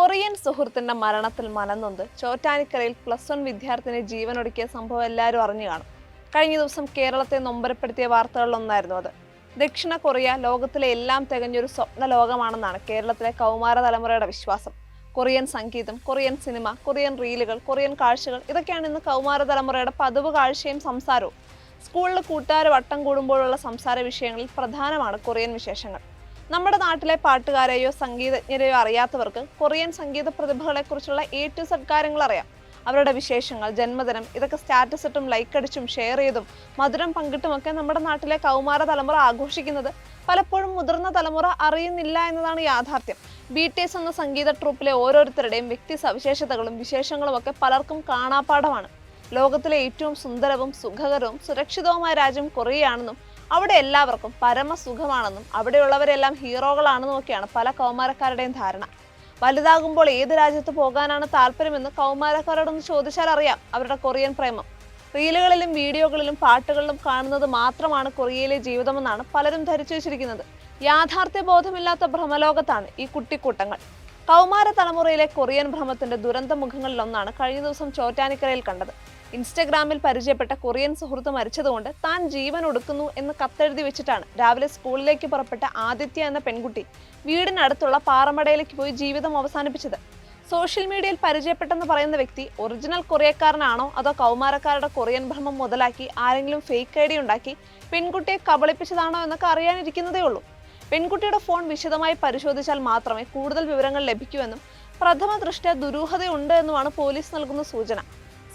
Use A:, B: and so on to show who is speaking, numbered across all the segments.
A: Korean സുഹൃത്തിന്റെ മരണത്തിൽ മനംനൊന്ത് ചോറ്റാനിക്കരയിൽ +1 വിദ്യാർത്ഥിനി ജീവനൊടുക്കിയ സംഭവം എല്ലാവരും അറിഞ്ഞു കാണും. കഴിഞ്ഞ ദിവസം കേരളത്തെ നൊമ്പരപ്പെടുത്തിയ വാർത്തകളിലൊന്നായിരുന്നു അത്. ദക്ഷിണ കൊറിയ ലോകത്തിലെ എല്ലാം തികഞ്ഞൊരു സ്വപ്ന ലോകമാണെന്നാണ് കേരളത്തിലെ കൗമാര തലമുറയുടെ വിശ്വാസം. കൊറിയൻ സംഗീതം, കൊറിയൻ സിനിമ, കൊറിയൻ റീലുകൾ, കൊറിയൻ കാഴ്ചകൾ ഇതൊക്കെയാണ് ഇന്ന് കൗമാര തലമുറയുടെ പതിവ് കാഴ്ചയും സംസാരവും. സ്കൂളിൽ കൂട്ടുകാർ വട്ടം കൂടുമ്പോഴുള്ള സംസാര വിഷയങ്ങളിൽ പ്രധാനമാണ് കൊറിയൻ വിശേഷങ്ങൾ. നമ്മുടെ നാട്ടിലെ പാട്ടുകാരെയോ സംഗീതജ്ഞരെയോ അറിയാത്തവർക്ക് കൊറിയൻ സംഗീത പ്രതിഭകളെക്കുറിച്ചുള്ള A to Z കാര്യങ്ങൾ അറിയാം. അവരുടെ വിശേഷങ്ങൾ, ജന്മദിനം ഇതൊക്കെ സ്റ്റാറ്റസ് ഇട്ടും ലൈക്ക് അടിച്ചും ഷെയർ ചെയ്തും മധുരം പങ്കിട്ടുമൊക്കെ നമ്മുടെ നാട്ടിലെ കൗമാര തലമുറ ആഘോഷിക്കുന്നത് പലപ്പോഴും മുതിർന്ന തലമുറ അറിയുന്നില്ല എന്നതാണ് യാഥാർത്ഥ്യം. BTS എന്ന സംഗീത ട്രൂപ്പിലെ ഓരോരുത്തരുടെയും വ്യക്തി സവിശേഷതകളും വിശേഷങ്ങളും ഒക്കെ പലർക്കും കാണാപ്പാഠമാണ്. ലോകത്തിലെ ഏറ്റവും സുന്ദരവും സുഖകരവും സുരക്ഷിതവുമായ രാജ്യം കൊറിയയാണെന്നും അവിടെ എല്ലാവർക്കും പരമസുഖമാണെന്നും അവിടെയുള്ളവരെല്ലാം ഹീറോകളാണെന്നും ഒക്കെയാണ് പല കൗമാരക്കാരുടെയും ധാരണ. വലുതാകുമ്പോൾ ഏത് രാജ്യത്ത് പോകാനാണ് താല്പര്യമെന്ന് കൗമാരക്കാരോടൊന്ന് ചോദിച്ചാൽ അറിയാം അവരുടെ കൊറിയൻ പ്രേമം. റീലുകളിലും വീഡിയോകളിലും പാട്ടുകളിലും കാണുന്നത് മാത്രമാണ് കൊറിയയിലെ ജീവിതമെന്നാണ് പലരും ധരിച്ചു വെച്ചിരിക്കുന്നത്. യാഥാർത്ഥ്യ ബോധമില്ലാത്ത ഭ്രമലോകത്താണ് ഈ കുട്ടിക്കൂട്ടങ്ങൾ. കൗമാര തലമുറയിലെ കൊറിയൻ ഭ്രമത്തിന്റെ ദുരന്ത മുഖങ്ങളിലൊന്നാണ് കഴിഞ്ഞ ദിവസം ചോറ്റാനിക്കരയിൽ കണ്ടത്. ഇൻസ്റ്റഗ്രാമിൽ പരിചയപ്പെട്ട കൊറിയൻ സുഹൃത്ത് മരിച്ചതുകൊണ്ട് താൻ ജീവൻ ഒടുക്കുന്നു എന്ന് കത്തെഴുതി വെച്ചിട്ടാണ് രാവിലെ സ്കൂളിലേക്ക് പുറപ്പെട്ട ആദിത്യ എന്ന പെൺകുട്ടി വീടിനടുത്തുള്ള പാറമടയിലേക്ക് പോയി ജീവിതം അവസാനിപ്പിച്ചത്. സോഷ്യൽ മീഡിയയിൽ പരിചയപ്പെട്ടെന്ന് പറയുന്ന വ്യക്തി ഒറിജിനൽ കൊറിയക്കാരനാണോ അതോ കൗമാരക്കാരുടെ കൊറിയൻ ഭ്രമം മുതലാക്കി ആരെങ്കിലും ഫേക്ക് ID ഉണ്ടാക്കി പെൺകുട്ടിയെ കബളിപ്പിച്ചതാണോ എന്നൊക്കെ അറിയാനിരിക്കുന്നതേ ഉള്ളൂ. പെൺകുട്ടിയുടെ ഫോൺ വിശദമായി പരിശോധിച്ചാൽ മാത്രമേ കൂടുതൽ വിവരങ്ങൾ ലഭിക്കൂവെന്നും പ്രഥമ ദൃഷ്ട്യാ ദുരൂഹതയുണ്ട് എന്നുമാണ് പോലീസ് നൽകുന്ന സൂചന.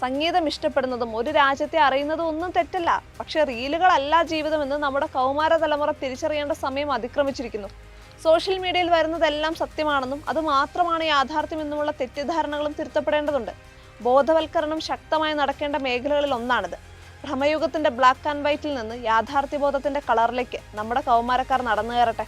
A: സംഗീതം ഇഷ്ടപ്പെടുന്നതും ഒരു രാജ്യത്തെ അറിയുന്നതും ഒന്നും തെറ്റല്ല. പക്ഷെ റീലുകളല്ല ജീവിതമെന്ന് നമ്മുടെ കൗമാര തലമുറ തിരിച്ചറിയേണ്ട സമയം അതിക്രമിച്ചിരിക്കുന്നു. സോഷ്യൽ മീഡിയയിൽ വരുന്നതെല്ലാം സത്യമാണെന്നും അത് മാത്രമാണ് യാഥാർത്ഥ്യമെന്നുമുള്ള തെറ്റിദ്ധാരണകളും തിരുത്തപ്പെടേണ്ടതുണ്ട്. ബോധവൽക്കരണം ശക്തമായി നടക്കേണ്ട മേഖലകളിൽ ഒന്നാണിത്. ഭ്രമയുഗത്തിന്റെ ബ്ലാക്ക് ആൻഡ് വൈറ്റിൽ നിന്ന് യാഥാർത്ഥ്യബോധത്തിന്റെ കളറിലേക്ക് നമ്മുടെ കൗമാരക്കാർ നടന്നു കയറട്ടെ.